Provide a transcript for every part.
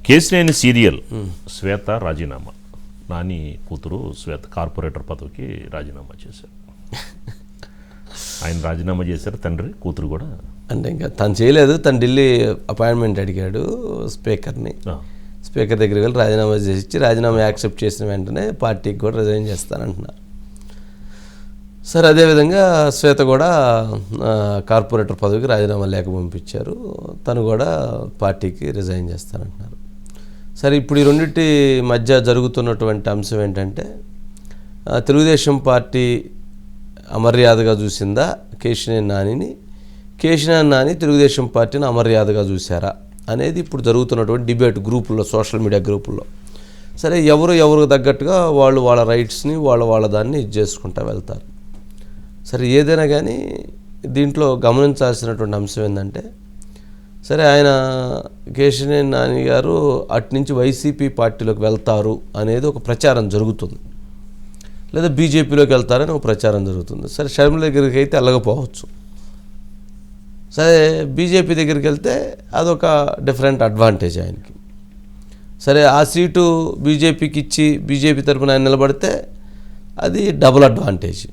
Kesineni serial శ్వేత రాజీనామా. నాని కూతురు శ్వేత corporator పదవికి రాజీనామా చేశారు. ఆయన రాజీనామా చేశారు, తండ్రి కూతురు కూడా. అంటే ఇంకా తను చేయలేదు, తను ఢిల్లీ అపాయింట్మెంట్ అడిగాడు స్పీకర్ని. స్పీకర్ దగ్గరికి వెళ్ళి రాజీనామా చేసి ఇచ్చి రాజీనామా యాక్సెప్ట్ చేసిన వెంటనే పార్టీకి కూడా రిజైన్ చేస్తానంటున్నారు. సరే, అదేవిధంగా శ్వేత కూడా కార్పొరేటర్ పదవికి రాజీనామా లేఖ పంపించారు. తను కూడా పార్టీకి రిజైన్ చేస్తానంటున్నారు. సరే, ఇప్పుడు ఈ రెండింటి మధ్య జరుగుతున్నటువంటి అంశం ఏంటంటే, తెలుగుదేశం పార్టీ అమర్యాదగా చూసిందా కేశినేని నానిని, కేశినేని నాని తెలుగుదేశం పార్టీని అమర్యాదగా చూశారా అనేది ఇప్పుడు జరుగుతున్నటువంటి డిబేట్ గ్రూపుల్లో, సోషల్ మీడియా గ్రూపుల్లో. సరే, ఎవరు తగ్గట్టుగా వాళ్ళు వాళ్ళ రైట్స్ని వాళ్ళ దాన్ని ఇది చేసుకుంటూ వెళ్తారు. సరే, ఏదైనా కానీ దీంట్లో గమనించాల్సినటువంటి అంశం ఏంటంటే, సరే ఆయన కేశినేని నాని గారు అట్నుంచి వైసీపీ పార్టీలోకి వెళ్తారు అనేది ఒక ప్రచారం జరుగుతుంది, లేదా బీజేపీలోకి వెళ్తారని ఒక ప్రచారం జరుగుతుంది. సరే, షర్మిల దగ్గరికి అయితే వెళ్ళకపోవచ్చు. సరే, బీజేపీ దగ్గరికి వెళ్తే అదొక డిఫరెంట్ అడ్వాంటేజ్ ఆయనకి. సరే, ఆ సీటు బీజేపీకి ఇచ్చి బీజేపీ తరఫున ఆయన నిలబడితే అది డబుల్ అడ్వాంటేజ్.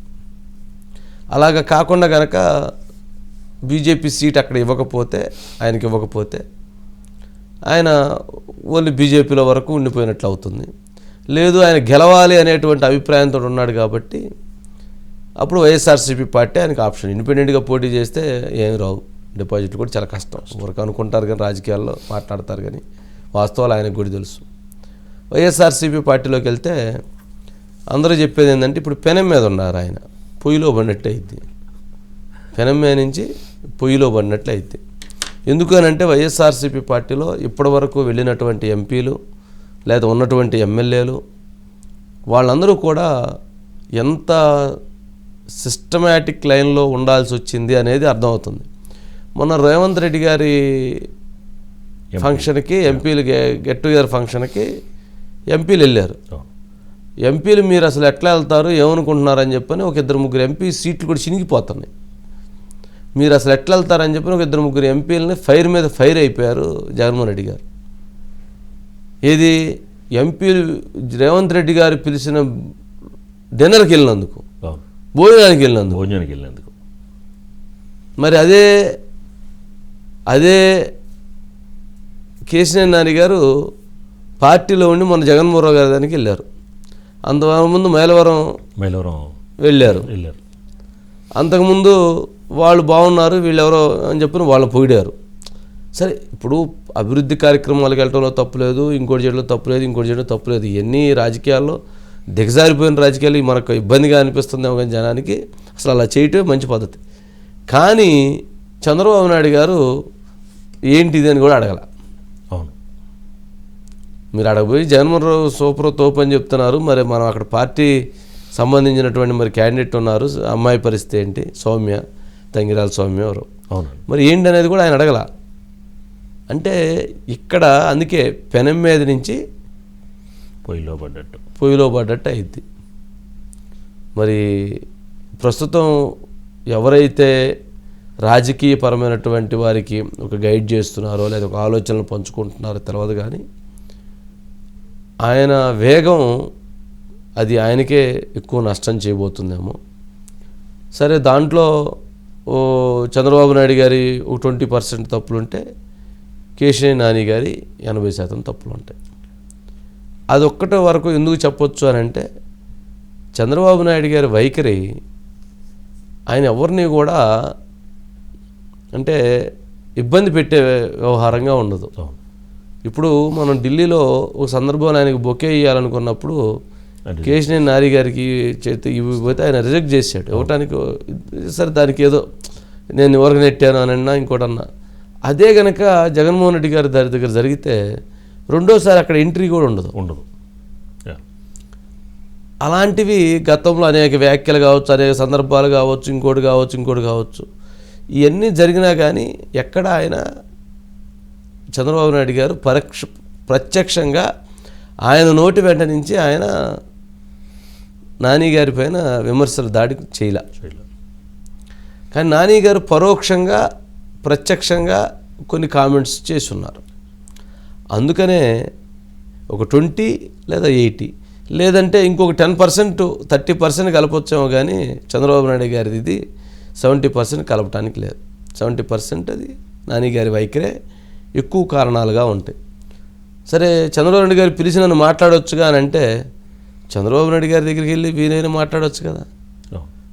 అలాగా కాకుండా కనుక బీజేపీ సీట్ అక్కడ ఆయనకి ఇవ్వకపోతే ఆయన ఓన్లీ బీజేపీలో వరకు ఉండిపోయినట్లు అవుతుంది. లేదు, ఆయన గెలవాలి అనేటువంటి అభిప్రాయంతో ఉన్నాడు కాబట్టి అప్పుడు వైఎస్ఆర్సీపీ పార్టీ ఆయనకు ఆప్షన్. ఇండిపెండెంట్గా పోటీ చేస్తే ఏం రావు, డిపాజిట్లు కూడా చాలా కష్టం. ఊరికి అనుకుంటారు కానీ రాజకీయాల్లో మాట్లాడతారు, కానీ వాస్తవాలు ఆయనకు కూడా తెలుసు. వైఎస్ఆర్సీపీ పార్టీలోకి వెళ్తే అందరూ చెప్పేది ఏంటంటే, ఇప్పుడు పెనం మీద ఉన్నారు, ఆయన పొయ్యిలో పడినట్టు అయింది. పెనం మీద నుంచి పొయ్యిలో పడినట్లు అయింది. ఎందుకనంటే వైఎస్ఆర్సీపీ పార్టీలో ఇప్పటి వరకు వెళ్ళినటువంటి ఎంపీలు లేదా ఉన్నటువంటి ఎమ్మెల్యేలు వాళ్ళందరూ కూడా ఎంత సిస్టమేటిక్ లైన్లో ఉండాల్సి వచ్చింది అనేది అర్థమవుతుంది. మొన్న రేవంత్ రెడ్డి గారి ఫంక్షన్కి, ఎంపీలు గెట్ టుగెదర్ ఫంక్షన్కి ఎంపీలు వెళ్ళారు. ఎంపీలు మీరు అసలు ఎట్లా వెళ్తారు, ఏమనుకుంటున్నారని చెప్పని ఒక 2-3 ఎంపీ సీట్లు కూడా చినిగిపోతున్నాయి. మీరు అసలు ఎట్లా వెళ్తారని చెప్పని ఒక 2-3 ఎంపీలని ఫైర్ మీద ఫైర్ అయిపోయారు జగన్మోహన్ రెడ్డి గారు. ఏది, ఎంపీలు రేవంత్ రెడ్డి గారు పిలిచిన డిన్నర్కి వెళ్ళినందుకు, భోజనానికి వెళ్ళినందుకు. మరి అదే కేశినేని నాని గారు పార్టీలో ఉండి మొన్న జగన్మోహన్ రావు గారి దానికి వెళ్ళారు. అంతకుముందు మైలవరం వెళ్ళారు. అంతకుముందు వాళ్ళు బాగున్నారు, వీళ్ళెవరో అని చెప్పిన వాళ్ళని పొగిడారు. సరే, ఇప్పుడు అభివృద్ధి కార్యక్రమాలకు వెళ్ళడంలో తప్పులేదు, ఇంకోటి చేయడంలో తప్పులేదు. ఇవన్నీ రాజకీయాల్లో దిగజారిపోయిన రాజకీయాలు మనకు ఇబ్బందిగా అనిపిస్తుందేమో, కానీ జనానికి అసలు అలా చేయటమే మంచి పద్ధతి. కానీ చంద్రబాబు నాయుడు గారు ఏంటిది అని కూడా అడగల. అవును, మీరు అడగపోయి జగన్మోహన్ రావు సూపర్ తోపు అని చెప్తున్నారు. మరి మనం అక్కడ పార్టీ సంబంధించినటువంటి మరి క్యాండిడేట్ ఉన్నారు, అమ్మాయి పరిస్థితి ఏంటి, సౌమ్య, తంగిరాల సౌమ్య ఎవరు, అవును, మరి ఏంటి అనేది కూడా ఆయన అడగల. అంటే ఇక్కడ అందుకే పెనం మీద నుంచి పొయ్యిలో పడ్డట్టు అయింది. మరి ప్రస్తుతం ఎవరైతే రాజకీయపరమైనటువంటి వారికి ఒక గైడ్ చేస్తున్నారో లేదా ఒక ఆలోచనలు పంచుకుంటున్నారో తెలియదు, కానీ ఆయన వేగం అది ఆయనకే ఎక్కువ నష్టం చేయబోతుందేమో. సరే, దాంట్లో చంద్రబాబు నాయుడు గారి ఒక 20% తప్పులుంటే కేశినేని నాని గారి 80% తప్పులు ఉంటాయి. అదొక్కటి వరకు ఎందుకు చెప్పొచ్చు అని అంటే, చంద్రబాబు నాయుడు గారి వైఖరి ఆయన ఎవరిని కూడా అంటే ఇబ్బంది పెట్టే వ్యవహారంగా ఉండదు. ఇప్పుడు మనం ఢిల్లీలో ఒక సందర్భంలో ఆయనకు బొకే ఇవ్వాలనుకున్నప్పుడు కేశినేని నాని గారికి చేతి ఇవ్వకపోతే ఆయన రిజెక్ట్ చేశాడు ఇవ్వటానికి. సరే, దానికి ఏదో నేను ఎవరికి నెట్టాను అని అన్నా, ఇంకోటన్నా. అదే కనుక జగన్మోహన్ రెడ్డి గారి దగ్గర జరిగితే రెండోసారి అక్కడ ఎంట్రీ కూడా ఉండదు. అలాంటివి గతంలో అనేక వ్యాఖ్యలు కావచ్చు, అనేక సందర్భాలు కావచ్చు, ఇంకోటి కావచ్చు, ఇవన్నీ జరిగినా కానీ ఎక్కడ ఆయన చంద్రబాబు నాయుడు గారు ప్రత్యక్షంగా ఆయన నోటి వెంట నుంచి ఆయన నాని గారి పైన విమర్శలు దాడి చేయలే. కానీ నాని గారు పరోక్షంగా ప్రత్యక్షంగా కొన్ని కామెంట్స్ చేసి ఉన్నారు. అందుకనే ఒక 20 లేదా 80 లేదంటే ఇంకొక 10% 30% కలపొచ్చామో కానీ చంద్రబాబు నాయుడు గారిది ఇది 70% కలపటానికి లేదు. 70% అది నాని గారి వైఖరే ఎక్కువ కారణాలుగా ఉంటాయి. సరే చంద్రబాబు నాయుడు గారు పిలిచి నన్ను మాట్లాడొచ్చుగా అని అంటే చంద్రబాబు నాయుడు గారి దగ్గరికి వెళ్ళి వీరైనా మాట్లాడవచ్చు కదా.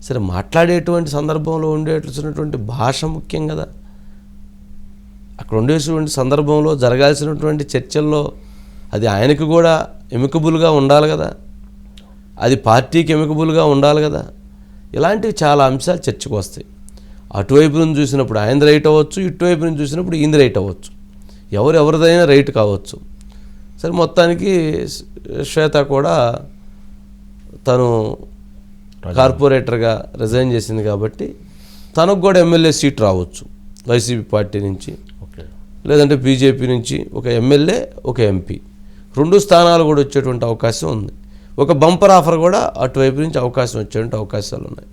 సరే మాట్లాడేటువంటి సందర్భంలో ఉండేటువంటి భాష ముఖ్యం కదా. అక్కడ ఉండేటువంటి సందర్భంలో జరగాల్సినటువంటి చర్చల్లో అది ఆయనకు కూడా ఎమికబుల్గా ఉండాలి కదా, అది పార్టీకి ఎమికబుల్గా ఉండాలి కదా. ఇలాంటివి చాలా అంశాలు చర్చకు వస్తాయి. అటువైపు నుంచి చూసినప్పుడు ఆయన రైట్ అవ్వచ్చు, ఇటువైపు నుంచి చూసినప్పుడు ఈయన రైట్ అవ్వచ్చు, ఎవరిదైనా రైట్ కావచ్చు. సరే మొత్తానికి శ్వేత కూడా తను కార్పొరేటర్గా రిజైన్ చేసింది కాబట్టి తనకు కూడా ఎమ్మెల్యే సీట్ రావచ్చు వైసీపీ పార్టీ నుంచి, లేదంటే బీజేపీ నుంచి ఒక ఎమ్మెల్యే ఒక ఎంపీ 2 స్థానాలు కూడా వచ్చేటువంటి అవకాశం ఉంది. ఒక బంపర్ ఆఫర్ కూడా అటువైపు నుంచి అవకాశం వచ్చేటువంటి అవకాశాలు ఉన్నాయి.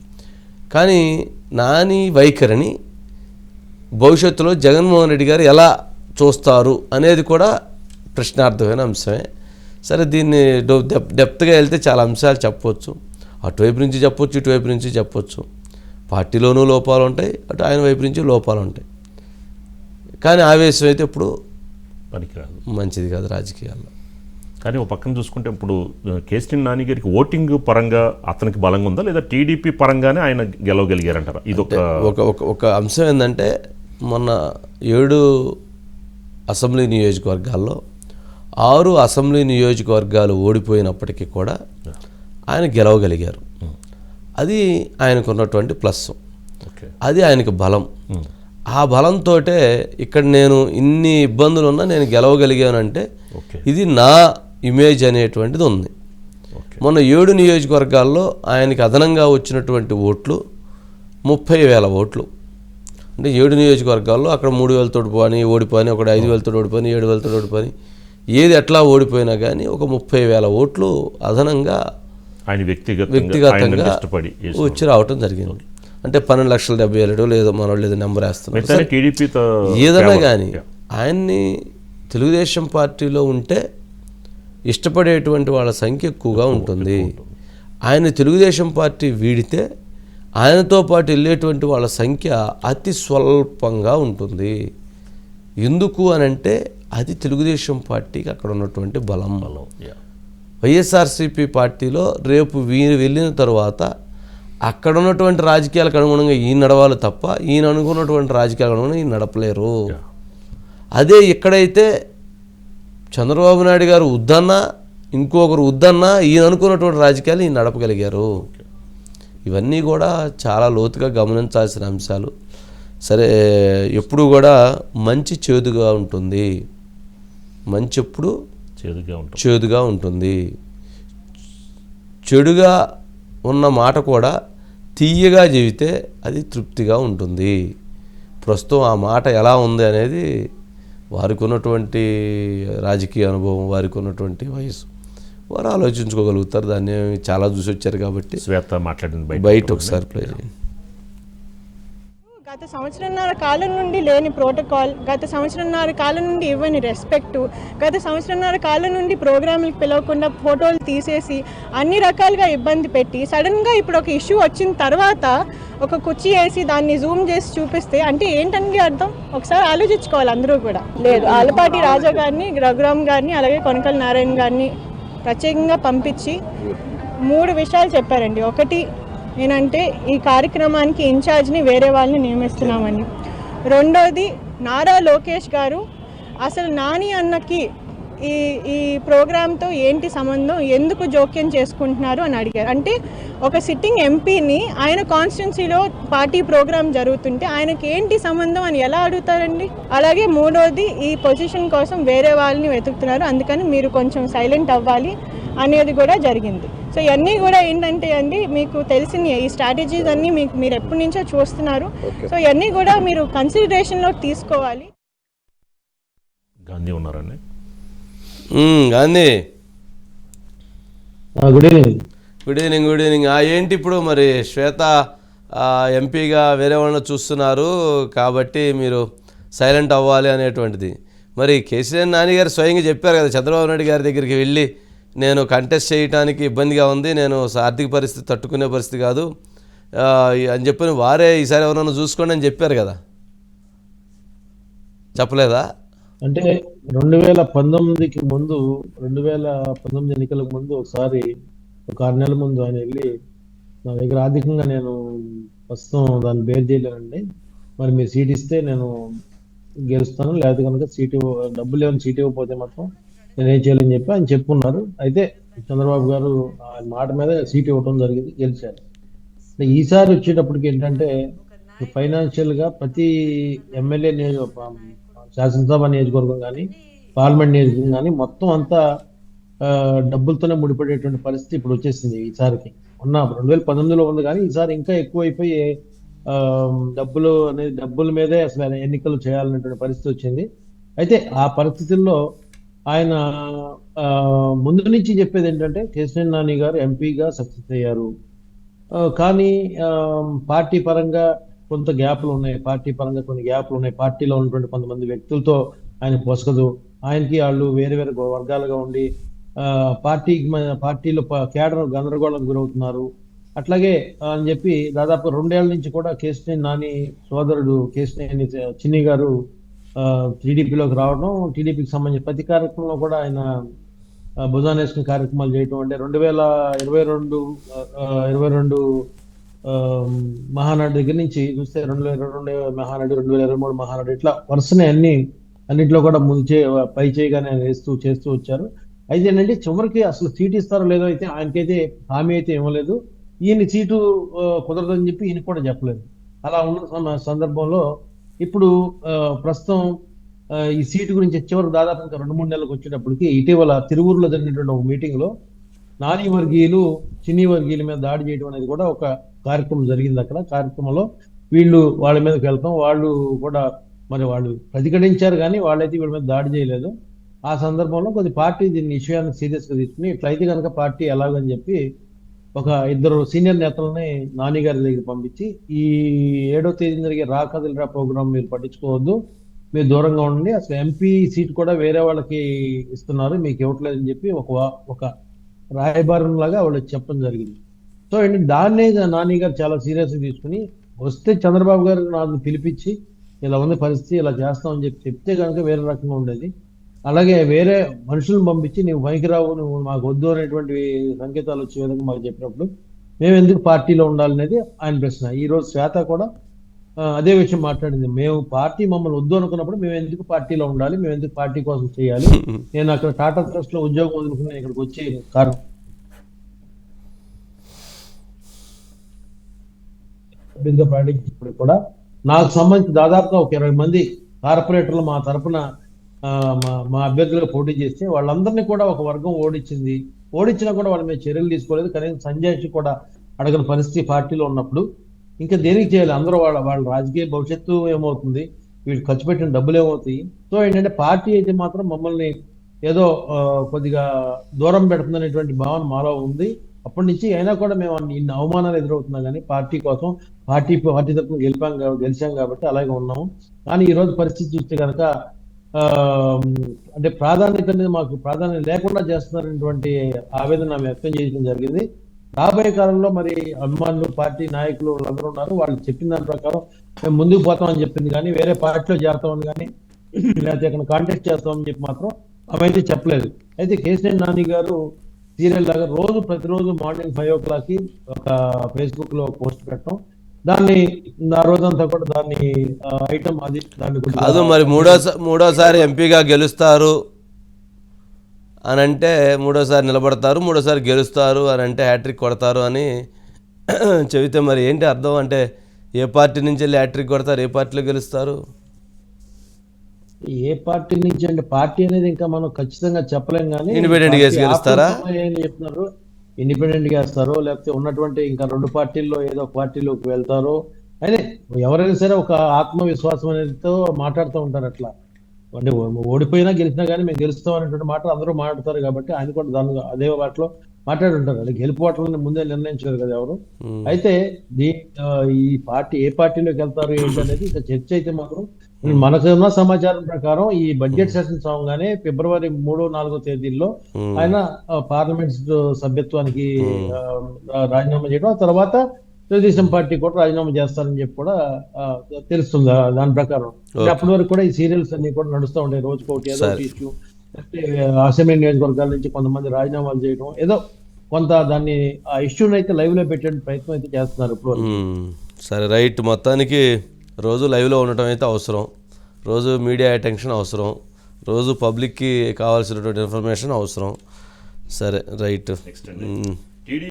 కానీ నాని వైఖరిని భవిష్యత్తులో జగన్మోహన్ రెడ్డి గారు ఎలా చూస్తారు అనేది కూడా ప్రశ్నార్థమైన అంశమే. సరే దీన్ని డెప్త్గా వెళ్తే చాలా అంశాలు చెప్పవచ్చు. అటువైపు నుంచి చెప్పొచ్చు, ఇటువైపు నుంచి చెప్పొచ్చు. పార్టీలోనూ లోపాలు ఉంటాయి, అటు ఆయన వైపు నుంచి లోపాలు ఉంటాయి. కానీ ఆవేశం అయితే ఇప్పుడు పనికిరాదు, మంచిది కాదు రాజకీయాల్లో. కానీ ఒక పక్కన చూసుకుంటే ఇప్పుడు కేసీఆర్ నాని గారికి ఓటింగ్ పరంగా అతనికి బలంగా ఉందా, లేదా టీడీపీ పరంగానే ఆయన గెలవగలిగారంటారా? ఇది ఒక అంశం ఏంటంటే మొన్న 7 అసెంబ్లీ నియోజకవర్గాల్లో 6 అసెంబ్లీ నియోజకవర్గాలు ఓడిపోయినప్పటికీ కూడా ఆయన గెలవగలిగారు. అది ఆయనకున్నటువంటి ప్లస్, అది ఆయనకు బలం. ఆ బలంతో ఇక్కడ నేను ఇన్ని ఇబ్బందులు ఉన్నా నేను గెలవగలిగానంటే ఇది నా ఇమేజ్ అనేటువంటిది ఉంది. మొన్న 7 నియోజకవర్గాల్లో ఆయనకి అదనంగా వచ్చినటువంటి ఓట్లు 30,000 ఓట్లు. అంటే 7 నియోజకవర్గాల్లో అక్కడ 3,000 తోటి ఓడిపోయి, ఒకటి 5,000 ఓడిపోయి, 7,000 ఓడిపోయి, ఏది ఎట్లా ఓడిపోయినా కానీ ఒక 30,000 ఓట్లు అదనంగా ఆయన వ్యక్తిగతంగా వచ్చి రావటం జరిగింది. అంటే 12,70,000 లేదో మనోళ్ళు ఏదో నెంబర్ వేస్తున్నారు. టీడీపీతో ఏదైనా కానీ ఆయన్ని తెలుగుదేశం పార్టీలో ఉంటే ఇష్టపడేటువంటి వాళ్ళ సంఖ్య ఎక్కువగా ఉంటుంది. ఆయన తెలుగుదేశం పార్టీ వీడితే ఆయనతో పాటు వెళ్ళేటువంటి వాళ్ళ సంఖ్య అతి స్వల్పంగా ఉంటుంది. ఎందుకు అనంటే అది తెలుగుదేశం పార్టీకి అక్కడ ఉన్నటువంటి బలం. వైఎస్ఆర్సీపీ పార్టీలో రేపు వీరు వెళ్ళిన తర్వాత అక్కడ ఉన్నటువంటి రాజకీయాలకు అనుగుణంగా ఈయన నడవాలి తప్ప ఈయన అనుకున్నటువంటి రాజకీయాలకు అనుగుణంగా ఈయన నడపలేరు. అదే ఇక్కడైతే చంద్రబాబు నాయుడు గారు వద్దన్నా ఇంకొకరు వద్దన్నా ఈయన అనుకున్నటువంటి రాజకీయాలు ఈయన నడపగలిగారు. ఇవన్నీ కూడా చాలా లోతుగా గమనించాల్సిన అంశాలు. సరే ఎప్పుడు కూడా మంచి చేదుగా ఉంటుంది, మంచి ఎప్పుడు చేదుగా ఉంటుంది. చెడుగా ఉన్న మాట కూడా తీయగా చెబితే అది తృప్తిగా ఉంటుంది. ప్రస్తుతం ఆ మాట ఎలా ఉంది అనేది వారికి ఉన్నటువంటి రాజకీయ అనుభవం, వారికి ఉన్నటువంటి వయసు, వారు ఆలోచించుకోగలుగుతారు. దాన్ని చాలా చూసి వచ్చారు కాబట్టి శ్వేత మాట్లాడింది బయట ఒకసారి ప్లే చేయండి. గత సంవత్సరంన్నర కాలం నుండి లేని ప్రోటోకాల్, గత సంవత్సరంన్నర కాలం నుండి ఇవ్వని రెస్పెక్టు, గత సంవత్సరంన్నర కాలం నుండి ప్రోగ్రాంలకు పిలవకుండా ఫోటోలు తీసేసి అన్ని రకాలుగా ఇబ్బంది పెట్టి సడన్గా ఇప్పుడు ఒక ఇష్యూ వచ్చిన తర్వాత ఒక కుర్చీ వేసి దాన్ని జూమ్ చేసి చూపిస్తే అంటే ఏంటండి అర్థం? ఒకసారి ఆలోచించుకోవాలి అందరూ కూడా. లేదు, ఆలపాటి రాజా గారిని, రఘురామ్ గారిని, అలాగే కొనకల నారాయణ గారిని ప్రత్యేకంగా పంపించి 3 విషయాలు చెప్పారండి. ఒకటి ఏంటంటే ఈ కార్యక్రమానికి ఇన్ఛార్జ్ని వేరే వాళ్ళని నియమిస్తున్నామని. రెండోది నారా లోకేష్ గారు అసలు నాని అన్నకి ఈ ప్రోగ్రాంతో ఏంటి సంబంధం, ఎందుకు జోక్యం చేసుకుంటున్నారు అని అడిగారు. అంటే ఒక సిట్టింగ్ ఎంపీని ఆయన కాన్స్టిట్యున్సీలో పార్టీ ప్రోగ్రాం జరుగుతుంటే ఆయనకి ఏంటి సంబంధం అని ఎలా అడుగుతారండి? అలాగే మూడోది ఈ పొజిషన్ కోసం వేరే వాళ్ళని వెతుకుతున్నారు, అందుకని మీరు కొంచెం సైలెంట్ అవ్వాలి అనేది కూడా జరిగింది. సో ఇవన్నీ కూడా ఏంటంటే అండి మీకు తెలిసిన ఈ స్ట్రాటజీస్ అన్నీ మీరు ఎప్పటి నుంచో చూస్తున్నారు. సో ఇవన్నీ కూడా మీరు కన్సిడరేషన్లో తీసుకోవాలి. గాంధీ ఉన్నారండి. Gandhi good evening. Good evening. Good evening. ఏంటి ఇప్పుడు మరి శ్వేత ఎంపీగా వేరే వాళ్ళని చూస్తున్నారు కాబట్టి మీరు సైలెంట్ అవ్వాలి అనేటువంటిది. మరి కేసీఆర్ నాని గారు స్వయంగా చెప్పారు కదా చంద్రబాబు నాయుడు గారి దగ్గరికి వెళ్ళి నేను కంటెస్ట్ చేయడానికి ఇబ్బందిగా ఉంది, నేను ఆర్థిక పరిస్థితి తట్టుకునే పరిస్థితి కాదు అని చెప్పి వారే ఈసారి ఎవరన్నా చూసుకోండి అని చెప్పారు కదా, చెప్పలేదా? అంటే 2019కి ముందు 2019 ఎన్నికలకు ముందు ఒకసారి ఒక 6 నెలల ముందు ఆయన వెళ్ళి నా దగ్గర ఆర్థికంగా నేను ప్రస్తుతం దాన్ని బేర్ చేయలేనండి, మరి మీరు సీట్ ఇస్తే నేను గెలుస్తాను, లేకపోతే కనుక డబ్బులు ఏమైనా సీట్ ఇవ్వకపోతే మాత్రం నేను ఏం చేయాలని చెప్పి ఆయన చెప్పుకున్నారు. అయితే చంద్రబాబు గారు ఆయన మాట మీద సీట్ ఇవ్వడం జరిగింది, గెలిచారు. ఈసారి వచ్చేటప్పటికి ఏంటంటే ఫైనాన్షియల్ గా ప్రతి ఎమ్మెల్యే శాసనసభ నియోజకవర్గం కానీ పార్లమెంట్ నియోజకవర్గం కానీ మొత్తం అంతా డబ్బులతోనే ముడిపడేటువంటి పరిస్థితి ఇప్పుడు వచ్చేసింది. ఈసారికి 2019లో ఉంది, కానీ ఈసారి ఇంకా ఎక్కువైపోయి డబ్బుల మీదే అసలు ఎన్నికలు చేయాలనేటువంటి పరిస్థితి వచ్చింది. అయితే ఆ పరిస్థితుల్లో ఆయన ముందు నుంచి చెప్పేది ఏంటంటే కేసీఆర్ నాని గారు ఎంపీగా సక్సెస్ అయ్యారు, కానీ పార్టీ పరంగా కొంత గ్యాప్లు ఉన్నాయి, కొన్ని గ్యాప్లు ఉన్నాయి, పార్టీలో ఉన్నటువంటి కొంతమంది వ్యక్తులతో ఆయన పొసగదు, ఆయనకి వాళ్ళు వేరే వేరే వర్గాలుగా ఉండి పార్టీలో కేడర్ గందరగోళం గురవుతున్నారు. అట్లాగే అని చెప్పి దాదాపు 2 ఏళ్ల నుంచి కూడా కేసీఆర్ నాని సోదరుడు కేసీఆర్ చిన్ని గారు టీడీపీలోకి రావడం, టీడీపీకి సంబంధించిన ప్రతి కార్యక్రమంలో కూడా ఆయన భుజానేసుకుని కార్యక్రమాలు చేయటం. అంటే 2022 మహానాడు దగ్గర నుంచి చూస్తే 2022 మహానాడు, 2023 మహానాడు, ఇట్లా వరుసనే అన్నింటిలో కూడా పై చేయగానే చేస్తూ వచ్చారు. అయితే ఏంటంటే చివరికి అసలు సీట్ ఇస్తారో లేదో అయితే ఆయనకైతే హామీ అయితే ఇవ్వలేదు, ఈయన సీటు కుదరదని చెప్పి ఈయన కూడా చెప్పలేదు. అలా ఉన్న సందర్భంలో ఇప్పుడు ప్రస్తుతం ఈ సీటు గురించి చివరికి దాదాపు ఇంకా 2-3 నెలలకు వచ్చేటప్పటికి ఇటీవల తిరువూరులో జరిగినటువంటి ఒక మీటింగ్ లో నాని వర్గీయులు చిన్ని వర్గీయుల మీద దాడి చేయడం అనేది కూడా ఒక కార్యక్రమం జరిగింది. అక్కడ కార్యక్రమంలో వీళ్ళు వాళ్ళ మీదకి వెళ్తాం, వాళ్ళు కూడా మరి వాళ్ళు ప్రతిఘటించారు, కానీ వాళ్ళైతే వీళ్ళ మీద దాడి చేయలేదు. ఆ సందర్భంలో కొద్ది పార్టీ దీన్ని విషయాన్ని సీరియస్ గా తీసుకుని ఇట్లయితే కనుక పార్టీ ఎలాగని చెప్పి ఒక 2 సీనియర్ నేతలని నాని గారి దగ్గర పంపించి ఈ 7వ తేదీన జరిగే రా కదిలిరా ప్రోగ్రామ్ మీరు పట్టించుకోవద్దు, మీరు దూరంగా ఉండండి, అసలు ఎంపీ సీట్ కూడా వేరే వాళ్ళకి ఇస్తున్నారు, మీకు ఇవ్వట్లేదని చెప్పి ఒక రాయబారం లాగా వాళ్ళు చెప్పడం జరిగింది. సో దాన్నే నాని గారు చాలా సీరియస్ గా తీసుకుని వస్తే చంద్రబాబు గారు నాకు పిలిపించి ఇలా ఉంది పరిస్థితి, ఇలా చేస్తామని చెప్తే కనుక వేరే రకంగా ఉండేది. అలాగే వేరే మనుషులను పంపించి నువ్వు పనికిరావు, నువ్వు మాకు వద్దు అనేటువంటి సంకేతాలు వచ్చే విధంగా మాకు చెప్పినప్పుడు మేము ఎందుకు పార్టీలో ఉండాలనేది ఆయన ప్రశ్న. ఈ రోజు శ్వేత కూడా అదే విషయం మాట్లాడింది, మేము పార్టీ మమ్మల్ని వద్దు అనుకున్నప్పుడు మేము ఎందుకు పార్టీలో ఉండాలి, మేము ఎందుకు పార్టీ కోసం చేయాలి, నేను అక్కడ టాటా ట్రస్ట్ లో ఉద్యోగం వదులుకుని ఇక్కడికి వచ్చే కారణం ప్రకటించినప్పుడు కూడా నాకు సంబంధించి దాదాపుగా ఒక 20 మంది కార్పొరేటర్లు మా తరఫున మా అభ్యర్థులుగా పోటీ చేస్తే వాళ్ళందరినీ కూడా ఒక వర్గం ఓడించినా కూడా వాళ్ళ మీద చర్యలు తీసుకోలేదు. కనీసం సంజయ్ కూడా అడగని పరిస్థితి పార్టీలో ఉన్నప్పుడు ఇంకా దేనికి చేయాలి, అందరూ వాళ్ళ రాజకీయ భవిష్యత్తు ఏమవుతుంది, వీళ్ళు ఖర్చు పెట్టిన డబ్బులు ఏమవుతాయి. సో ఏంటంటే పార్టీ అయితే మాత్రం మమ్మల్ని ఏదో కొద్దిగా దూరం పెడుతుందనేటువంటి భావన మాలో ఉంది. అప్పటి నుంచి అయినా కూడా మేము ఇన్ని అవమానాలు ఎదురవుతున్నాం, కానీ పార్టీ కోసం పార్టీ తరఫున గెలిచాం కాబట్టి అలాగే ఉన్నాము. కానీ ఈ రోజు పరిస్థితి చూస్తే కనుక అంటే ప్రాధాన్యత అనేది మాకు ప్రాధాన్యత లేకుండా చేస్తున్నారనేటువంటి ఆవేదన వ్యక్తం చేయడం జరిగింది. రాబోయే కాలంలో మరి అభిమానులు పార్టీ నాయకులు వాళ్ళందరూ ఉన్నారు, వాళ్ళు చెప్పిన దాని ప్రకారం మేము ముందుకు పోతామని చెప్పింది, కానీ వేరే పార్టీలో చేరతామని కానీ లేకపోతే ఇక్కడ కాంటాక్ట్ చేస్తామని చెప్పి మాత్రం అవైతే చెప్పలేదు. అయితే కేసీఆర్ నాని గారు సీరియల్ లాగా ప్రతిరోజు మార్నింగ్ 5 o'clockకి ఒక ఫేస్బుక్ లో పోస్ట్ పెట్టడం, దాన్ని ఆ రోజంతా కూడా దాన్ని ఐటమ్ అది కాదు. మరి మూడోసారి ఎంపీగా గెలుస్తారు అని అంటే, మూడోసారి నిలబడతారు, మూడోసారి గెలుస్తారు అని అంటే హ్యాట్రిక్ కొడతారు అని చెబితే మరి ఏంటి అర్థం? అంటే ఏ పార్టీ నుంచి వెళ్ళి హ్యాట్రిక్ కొడతారు, ఏ పార్టీలో గెలుస్తారు? ఏ పార్టీ నుంచి అంటే పార్టీ అనేది ఇంకా మనం ఖచ్చితంగా చెప్పలేం, కానీ ఇండిపెండెంట్ గా గెలుస్తారా? చెప్తున్నారు ఇండిపెండెంట్ గా వేస్తారో లేకపోతే ఉన్నటువంటి ఇంకా 2 పార్టీల్లో ఏదో ఒక పార్టీలోకి వెళ్తారో, అయితే ఎవరైనా సరే ఒక ఆత్మవిశ్వాసం అనేదితో మాట్లాడుతూ ఉంటారు. అట్లా అంటే ఓడిపోయినా గెలిచినా కానీ మేము గెలుస్తాం అనేటువంటి మాట అందరూ మాట్లాడతారు, కాబట్టి ఆయన కూడా దాని అదే వాటిలో మాట్లాడి ఉంటారు. అది గెలుపు వాటిని ముందే నిర్ణయించలేదు కదా ఎవరు. అయితే ఈ పార్టీ ఏ పార్టీలోకి వెళ్తారు ఏంటి అనేది చర్చ అయితే మాత్రం మనకున్న సమాచారం ప్రకారం ఈ బడ్జెట్ సెషన్స్ అవగానే ఫిబ్రవరి 3-4 తేదీల్లో ఆయన పార్లమెంట్ సభ్యత్వానికి రాజీనామా చేయడం, ఆ తర్వాత తెలుగుదేశం పార్టీ కూడా రాజీనామా చేస్తారని చెప్పి కూడా తెలుస్తుంది దాని ప్రకారం. అప్పటి వరకు కూడా ఈ సీరియల్స్ అన్ని కూడా నడుస్తూ ఉంటాయి, రోజుకోటి ఏదో ఒక ఇష్యూ. అసెంబ్లీ నియోజకవర్గాల నుంచి కొంతమంది రాజీనామాలు చేయడం, ఏదో కొంత దాన్ని ఆ ఇష్యూని అయితే లైవ్ లో పెట్టే ప్రయత్నం అయితే చేస్తున్నారు ఇప్పుడు. సరే రైట్, మొత్తానికి రోజు లైవ్లో ఉండటం అయితే అవసరం, రోజు మీడియా అటెన్షన్ అవసరం, రోజు పబ్లిక్కి కావాల్సినటువంటి ఇన్ఫర్మేషన్ అవసరం. సరే రైట్.